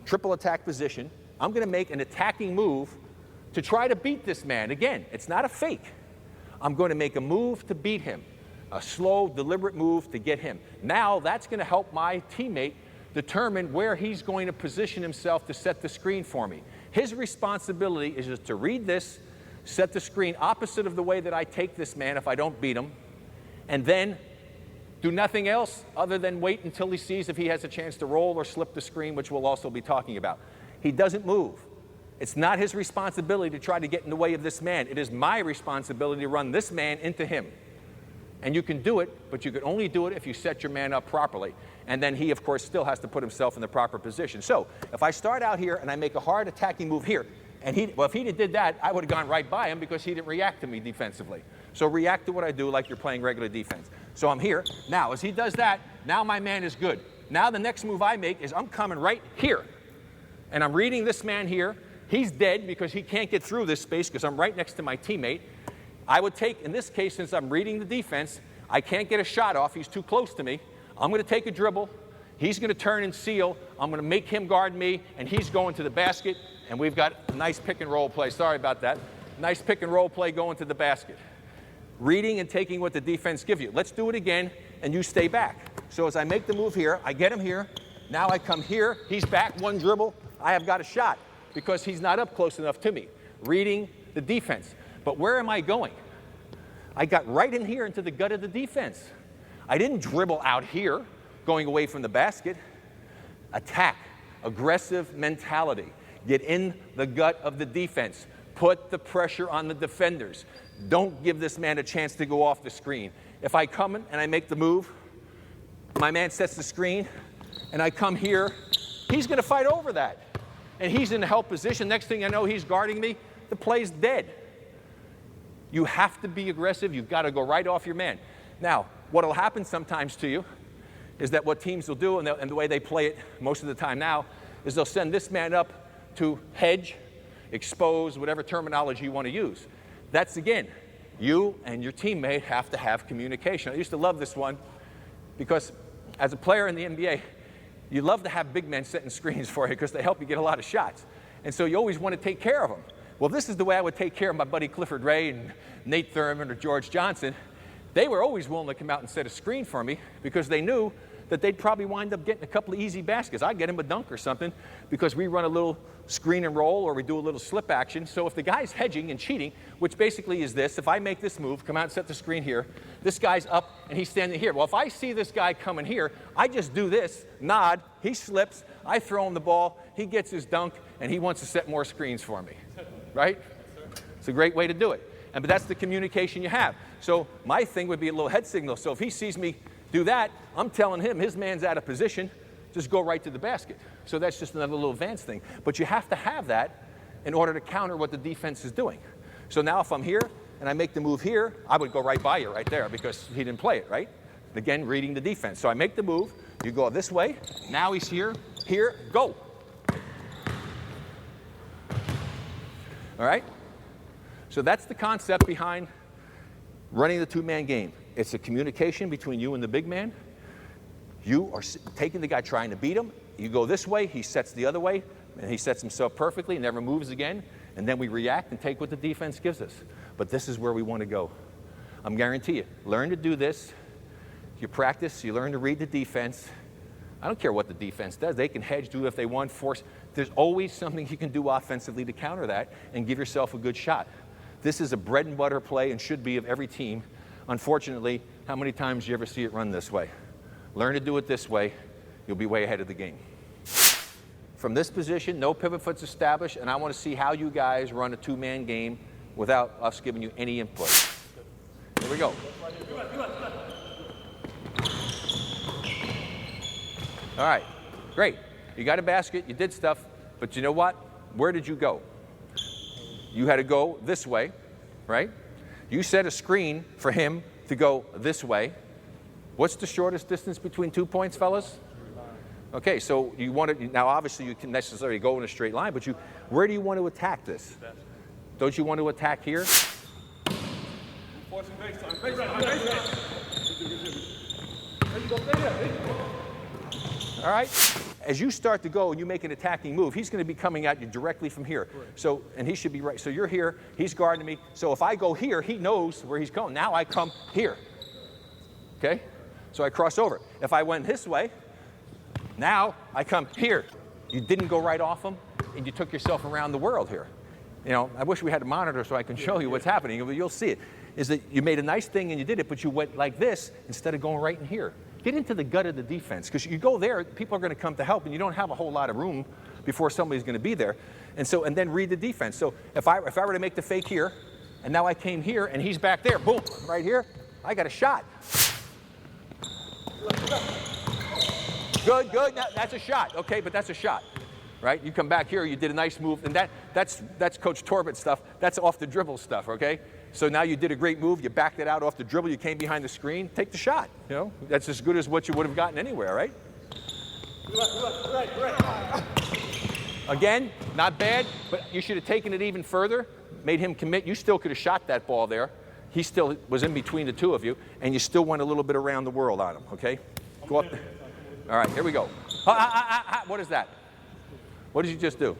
triple attack position, I'm going to make an attacking move to try to beat this man. Again, it's not a fake. I'm going to make a move to beat him. a slow, deliberate move to get him. Now that's going to help my teammate determine where he's going to position himself to set the screen for me. His responsibility is just to read this, set the screen opposite of the way that I take this man if I don't beat him, and then do nothing else other than wait until he sees if he has a chance to roll or slip the screen, which we'll also be talking about. He doesn't move. It's not his responsibility to try to get in the way of this man. It is my responsibility to run this man into him. And you can do it, but you can only do it if you set your man up properly. And then he, of course, still has to put himself in the proper position. So if I start out here and I make a hard attacking move here, and if he did that, I would have gone right by him because he didn't react to me defensively. So react to what I do like you're playing regular defense. So I'm here. Now, as he does that, now my man is good. Now the next move I make is I'm coming right here. And I'm reading this man here. He's dead because he can't get through this space because I'm right next to my teammate. I would take, in this case, since I'm reading the defense, I can't get a shot off. He's too close to me. I'm going to take a dribble. He's going to turn and seal. I'm going to make him guard me, and he's going to the basket. And we've got a nice pick and roll play. Sorry about that. Nice pick and roll play going to the basket. Reading and taking what the defense gives you. Let's do it again, and you stay back. So as I make the move here, I get him here. Now I come here. He's back, one dribble. I have got a shot because he's not up close enough to me. Reading the defense. But where am I going? I got right in here into the gut of the defense. I didn't dribble out here, going away from the basket. Attack, aggressive mentality. Get in the gut of the defense. Put the pressure on the defenders. Don't give this man a chance to go off the screen. If I come in and I make the move, my man sets the screen, and I come here, he's going to fight over that. And he's in a help position. Next thing I know, he's guarding me. The play's dead. You have to be aggressive. You've got to go right off your man. Now, what will happen sometimes to you is that what teams will do, and the way they play it most of the time now, is they'll send this man up to hedge, expose, whatever terminology you want to use. That's, again, you and your teammate have to have communication. I used to love this one because as a player in the NBA, you love to have big men setting screens for you because they help you get a lot of shots. And so you always want to take care of them. Well, this is the way I would take care of my buddy Clifford Ray and Nate Thurman or George Johnson. They were always willing to come out and set a screen for me because they knew that they'd probably wind up getting a couple of easy baskets. I'd get him a dunk or something because we run a little screen and roll or we do a little slip action. So if the guy's hedging and cheating, which basically is this, if I make this move, come out and set the screen here, this guy's up and he's standing here. Well, if I see this guy coming here, I just do this, nod, he slips, I throw him the ball, he gets his dunk, and he wants to set more screens for me, right? It's a great way to do it. But that's the communication you have. So my thing would be a little head signal. So if he sees me do that, I'm telling him his man's out of position, just go right to the basket. So that's just another little advanced thing. But you have to have that in order to counter what the defense is doing. So now if I'm here and I make the move here, I would go right by you right there because he didn't play it, right? Again, reading the defense. So I make the move, you go this way, now he's here, go. All right? So that's the concept behind running the two-man game. It's a communication between you and the big man. You are taking the guy trying to beat him. You go this way, he sets the other way, and he sets himself perfectly, never moves again, and then we react and take what the defense gives us. But this is where we want to go. I'm guarantee you, learn to do this. You practice, you learn to read the defense. I don't care what the defense does. They can hedge, do it if they want, force. There's always something you can do offensively to counter that and give yourself a good shot. This is a bread and butter play and should be of every team. Unfortunately, how many times do you ever see it run this way? Learn to do it this way, you'll be way ahead of the game. From this position, no pivot foot's established, and I want to see how you guys run a two-man game without us giving you any input. Here we go. All right, great. You got a basket, you did stuff, but you know what? Where did you go? You had to go this way, right? You set a screen for him to go this way. What's the shortest distance between 2 points, fellas? Okay, so you want to, now obviously you can necessarily go in a straight line, but where do you want to attack this? Don't you want to attack here? All right? As you start to go and you make an attacking move, he's going to be coming at you directly from here. So, and he should be right. So you're here, he's guarding me. So if I go here, he knows where he's going. Now I come here. okay? So I cross over. If I went this way, now I come here. You didn't go right off them, and you took yourself around the world here. You know, I wish we had a monitor so I can show you what's happening, but you'll see it. Is that you made a nice thing and you did it, but you went like this instead of going right in here. Get into the gut of the defense, because you go there, people are going to come to help, and you don't have a whole lot of room before somebody's going to be there. And then read the defense. So if I were to make the fake here, and now I came here, and he's back there, boom, right here, I got a shot. Good, good. That's a shot. Okay, but that's a shot, right? You come back here, you did a nice move, and that's Coach Torbett stuff. That's off the dribble stuff, okay? So now you did a great move. You backed it out off the dribble. You came behind the screen. Take the shot. You know, that's as good as what you would have gotten anywhere, right? Again, not bad, but you should have taken it even further, made him commit. You still could have shot that ball there. He still was in between the two of you, and you still went a little bit around the world on him, okay? Go up. All right, here we go. What is that? What did you just do?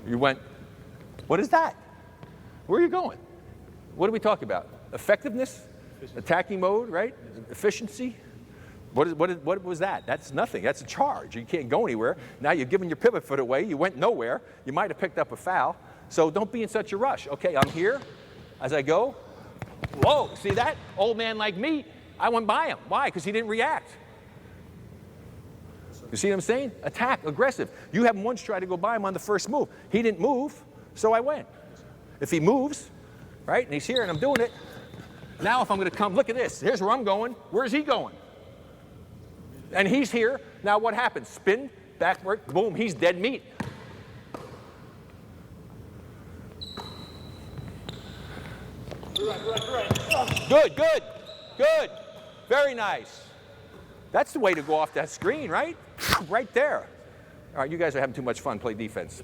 You went, what is that? Where are you going? What are we talking about? Effectiveness? Attacking mode, right? Efficiency? What was that? That's nothing. That's a charge. You can't go anywhere. Now you've given your pivot foot away. You went nowhere. You might have picked up a foul. So don't be in such a rush. Okay, I'm here. As I go, whoa, see that? Old man like me, I went by him. Why? Because he didn't react. You see what I'm saying? Attack, aggressive. You haven't once tried to go by him on the first move. He didn't move, so I went. If he moves, right, and he's here and I'm doing it, now if I'm going to come, look at this. Here's where I'm going. Where's he going? And he's here. Now what happens? Spin, backward, boom, he's dead meat. Good, good, good. Very nice. That's the way to go off that screen, right? Right there. All right, you guys are having too much fun. Play defense.